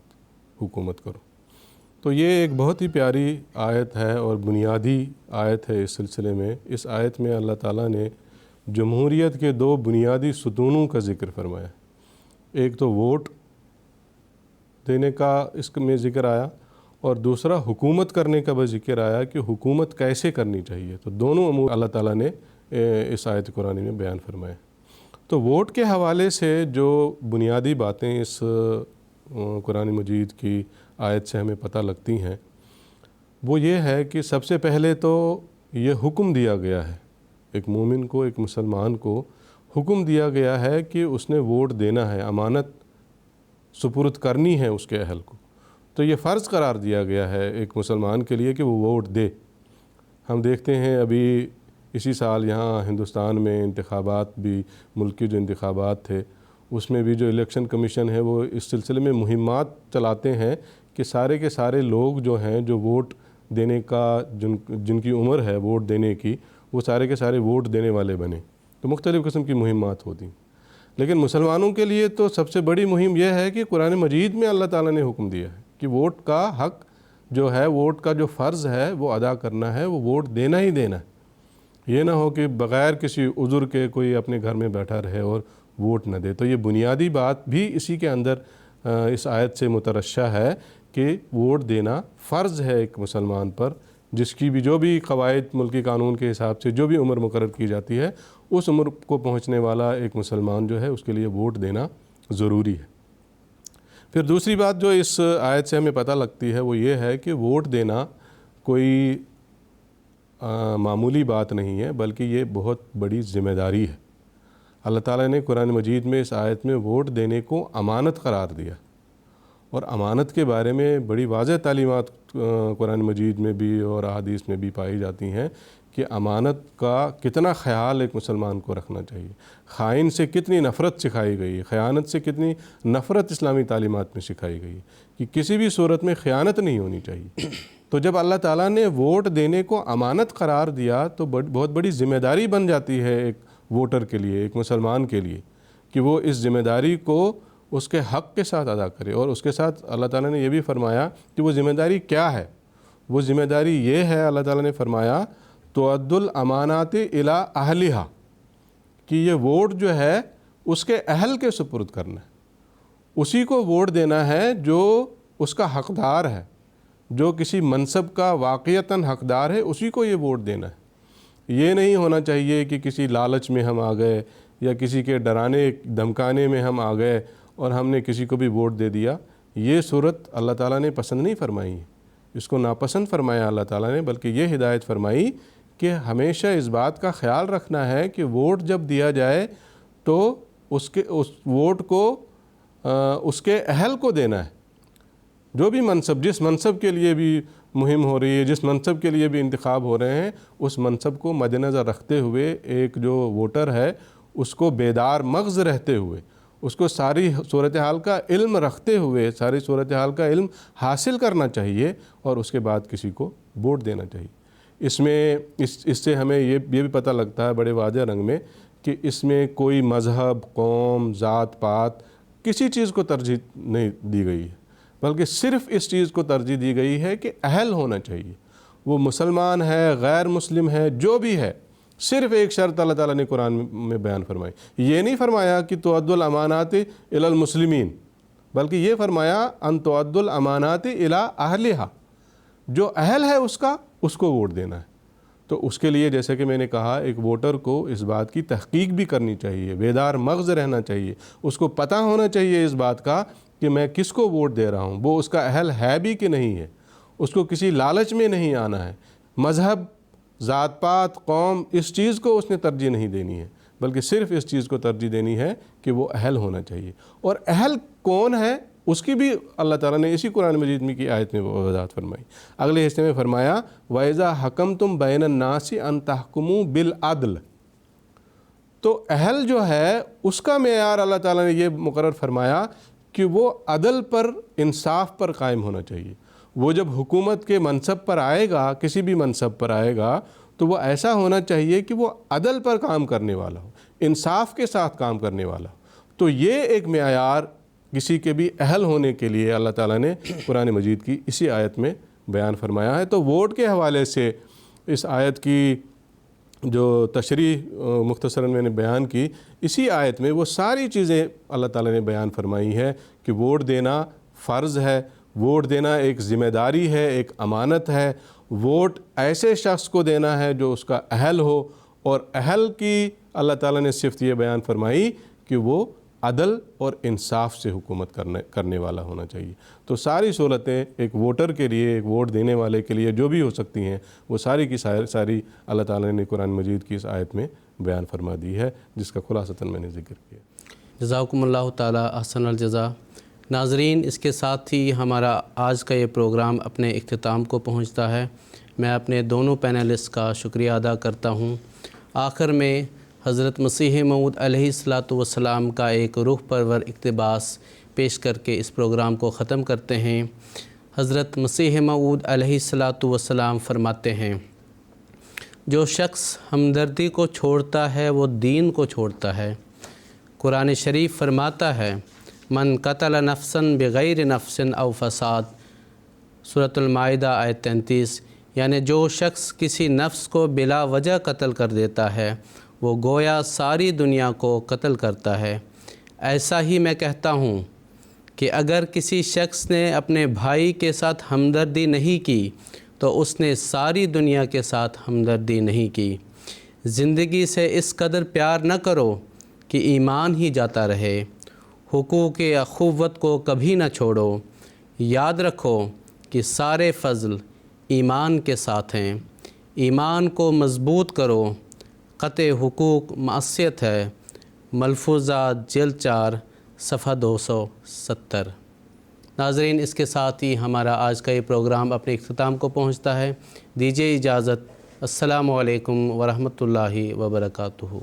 حکومت کرو۔ تو یہ ایک بہت ہی پیاری آیت ہے اور بنیادی آیت ہے اس سلسلے میں۔ اس آیت میں اللہ تعالیٰ نے جمہوریت کے دو بنیادی ستونوں کا ذکر فرمایا، ایک تو ووٹ دینے کا اس میں ذکر آیا، اور دوسرا حکومت کرنے کا بھی ذکر آیا کہ حکومت کیسے کرنی چاہیے۔ تو دونوں امور اللہ تعالیٰ نے اس آیت قرآن میں بیان فرمائے۔ تو ووٹ کے حوالے سے جو بنیادی باتیں اس قرآن مجید کی آیت سے ہمیں پتہ لگتی ہیں وہ یہ ہے کہ سب سے پہلے تو یہ حکم دیا گیا ہے ایک مومن کو، ایک مسلمان کو حکم دیا گیا ہے کہ اس نے ووٹ دینا ہے، امانت سپرد کرنی ہے اس کے اہل کو۔ تو یہ فرض قرار دیا گیا ہے ایک مسلمان کے لیے کہ وہ ووٹ دے۔ ہم دیکھتے ہیں ابھی اسی سال یہاں ہندوستان میں انتخابات بھی، ملکی جو انتخابات تھے اس میں بھی جو الیکشن کمیشن ہے وہ اس سلسلے میں مہمات چلاتے ہیں کہ سارے کے سارے لوگ جو ہیں جو ووٹ دینے کا جن کی عمر ہے ووٹ دینے کی، وہ سارے کے سارے ووٹ دینے والے بنیں۔ تو مختلف قسم کی مہمات ہوتی ہیں، لیکن مسلمانوں کے لیے تو سب سے بڑی مہم یہ ہے کہ قرآن مجید میں اللہ تعالیٰ نے حکم دیا ہے کہ ووٹ کا حق جو ہے، ووٹ کا جو فرض ہے وہ ادا کرنا ہے، وہ ووٹ دینا ہی دینا ہے۔ یہ نہ ہو کہ بغیر کسی عذر کے کوئی اپنے گھر میں بیٹھا رہے اور ووٹ نہ دے۔ تو یہ بنیادی بات بھی اسی کے اندر اس آیت سے مترشح ہے کہ ووٹ دینا فرض ہے ایک مسلمان پر، جس کی بھی جو بھی قواعد ملکی قانون کے حساب سے جو بھی عمر مقرر کی جاتی ہے، اس عمر کو پہنچنے والا ایک مسلمان جو ہے اس کے لیے ووٹ دینا ضروری ہے۔ پھر دوسری بات جو اس آیت سے ہمیں پتہ لگتی ہے وہ یہ ہے کہ ووٹ دینا کوئی معمولی بات نہیں ہے، بلکہ یہ بہت بڑی ذمہ داری ہے۔ اللہ تعالیٰ نے قرآن مجید میں اس آیت میں ووٹ دینے کو امانت قرار دیا، اور امانت کے بارے میں بڑی واضح تعلیمات قرآن مجید میں بھی اور احادیث میں بھی پائی جاتی ہیں کہ امانت کا کتنا خیال ایک مسلمان کو رکھنا چاہیے، خائن سے کتنی نفرت سکھائی گئی ہے، خیانت سے کتنی نفرت اسلامی تعلیمات میں سکھائی گئی ہے کہ کسی بھی صورت میں خیانت نہیں ہونی چاہیے۔ تو جب اللہ تعالیٰ نے ووٹ دینے کو امانت قرار دیا تو بہت بڑی ذمہ داری بن جاتی ہے ایک ووٹر کے لیے، ایک مسلمان کے لیے، کہ وہ اس ذمہ داری کو اس کے حق کے ساتھ ادا کرے، اور اس کے ساتھ اللہ تعالیٰ نے یہ بھی فرمایا کہ وہ ذمہ داری کیا ہے۔ وہ ذمہ داری یہ ہے، اللہ تعالیٰ نے فرمایا تُؤَدُّ الْأَمَانَاتِ إِلَىٰ أَهْلِهَا، کہ یہ ووٹ جو ہے اس کے اہل کے سپرد کرنا ہے، اسی کو ووٹ دینا ہے جو اس کا حقدار ہے، جو کسی منصب کا واقعتاً حقدار ہے، اسی کو یہ ووٹ دینا ہے۔ یہ نہیں ہونا چاہیے کہ کسی لالچ میں ہم آ گئے یا کسی کے ڈرانے دھمکانے میں ہم آ گئے اور ہم نے کسی کو بھی ووٹ دے دیا۔ یہ صورت اللہ تعالیٰ نے پسند نہیں فرمائی، اس کو ناپسند فرمایا اللہ تعالیٰ نے، بلکہ یہ ہدایت فرمائی کہ ہمیشہ اس بات کا خیال رکھنا ہے کہ ووٹ جب دیا جائے تو اس ووٹ کو اس کے اہل کو دینا ہے۔ جو بھی منصب، جس منصب کے لیے بھی مہم ہو رہی ہے، جس منصب کے لیے بھی انتخاب ہو رہے ہیں، اس منصب کو مد نظر رکھتے ہوئے ایک جو ووٹر ہے اس کو بیدار مغز رہتے ہوئے، اس کو ساری صورتحال کا علم رکھتے ہوئے، ساری صورتحال کا علم حاصل کرنا چاہیے اور اس کے بعد کسی کو ووٹ دینا چاہیے۔ اس سے ہمیں یہ بھی پتہ لگتا ہے بڑے واضح رنگ میں کہ اس میں کوئی مذہب، قوم، ذات پات کسی چیز کو ترجیح نہیں دی گئی ہے، بلکہ صرف اس چیز کو ترجیح دی گئی ہے کہ اہل ہونا چاہیے۔ وہ مسلمان ہے، غیر مسلم ہے، جو بھی ہے، صرف ایک شرط اللہ تعالیٰ نے قرآن میں بیان فرمائی۔ یہ نہیں فرمایا کہ تُؤَدُّ الْأَمَانَاتِ إِلَى الْمُسْلِمِينَ، بلکہ یہ فرمایا أَن تُؤَدُّ الْأَمَانَاتِ إِلَىٰ أَهْلِهَا، جو اہل ہے اس کو ووٹ دینا ہے۔ تو اس کے لیے جیسے کہ میں نے کہا، ایک ووٹر کو اس بات کی تحقیق بھی کرنی چاہیے، بیدار مغز رہنا چاہیے، اس کو پتہ ہونا چاہیے اس بات کا کہ میں کس کو ووٹ دے رہا ہوں، وہ اس کا اہل ہے بھی کہ نہیں ہے، اس کو کسی لالچ میں نہیں آنا ہے، مذہب، ذات پات، قوم، اس چیز کو اس نے ترجیح نہیں دینی ہے، بلکہ صرف اس چیز کو ترجیح دینی ہے کہ وہ اہل ہونا چاہیے۔ اور اہل کون ہے اس کی بھی اللہ تعالیٰ نے اسی قرآن مجید میں کی آیت میں وضاحت فرمائی۔ اگلے حصے میں فرمایا وَإِذَا حَكَمْتُمْ بَيْنَ النَّاسِ أَن تَحْكُمُوا بِالْعَدْلِ، تو اہل جو ہے اس کا معیار اللہ تعالیٰ نے یہ مقرر فرمایا کہ وہ عدل پر، انصاف پر قائم ہونا چاہیے۔ وہ جب حکومت کے منصب پر آئے گا، کسی بھی منصب پر آئے گا، تو وہ ایسا ہونا چاہیے کہ وہ عدل پر کام کرنے والا ہو، انصاف کے ساتھ کام کرنے والا ہو۔ تو یہ ایک معیار کسی کے بھی اہل ہونے کے لیے اللہ تعالیٰ نے قرآن مجید کی اسی آیت میں بیان فرمایا ہے۔ تو ووٹ کے حوالے سے اس آیت کی جو تشریح مختصراً میں نے بیان کی، اسی آیت میں وہ ساری چیزیں اللہ تعالیٰ نے بیان فرمائی ہے کہ ووٹ دینا فرض ہے، ووٹ دینا ایک ذمہ داری ہے، ایک امانت ہے۔ ووٹ ایسے شخص کو دینا ہے جو اس کا اہل ہو، اور اہل کی اللہ تعالیٰ نے صفت یہ بیان فرمائی کہ وہ عدل اور انصاف سے حکومت کرنے والا ہونا چاہیے۔ تو ساری صورتیں ایک ووٹر کے لیے، ایک ووٹ دینے والے کے لیے جو بھی ہو سکتی ہیں، وہ ساری کی ساری اللہ تعالیٰ نے قرآن مجید کی اس آیت میں بیان فرما دی ہے، جس کا خلاصتاً میں نے ذکر کیا۔ جزاکم اللہ تعالی احسن الجزا۔ ناظرین، اس کے ساتھ ہی ہمارا آج کا یہ پروگرام اپنے اختتام کو پہنچتا ہے۔ میں اپنے دونوں پینلسٹ کا شکریہ ادا کرتا ہوں۔ آخر میں حضرت مسیح موعود علیہ الصلاۃ والسلام کا ایک روح پرور اقتباس پیش کر کے اس پروگرام کو ختم کرتے ہیں۔ حضرت مسیح موعود علیہ الصلاۃ والسلام فرماتے ہیں، جو شخص ہمدردی کو چھوڑتا ہے وہ دین کو چھوڑتا ہے۔ قرآن شریف فرماتا ہے من قتل نفسا بغیر نفس او فساد، سورۃ المائدہ آیت 33، یعنی جو شخص کسی نفس کو بلا وجہ قتل کر دیتا ہے وہ گویا ساری دنیا کو قتل کرتا ہے۔ ایسا ہی میں کہتا ہوں کہ اگر کسی شخص نے اپنے بھائی کے ساتھ ہمدردی نہیں کی تو اس نے ساری دنیا کے ساتھ ہمدردی نہیں کی۔ زندگی سے اس قدر پیار نہ کرو کہ ایمان ہی جاتا رہے۔ حقوق اخوت کو کبھی نہ چھوڑو۔ یاد رکھو کہ سارے فضل ایمان کے ساتھ ہیں۔ ایمان کو مضبوط کرو۔ قطع حقوق معصیت ہے۔ ملفوظات جلد 4 صفحہ 270۔ ناظرین، اس کے ساتھ ہی ہمارا آج کا یہ پروگرام اپنے اختتام کو پہنچتا ہے۔ دیجیے اجازت۔ السلام علیکم ورحمۃ اللہ وبرکاتہ۔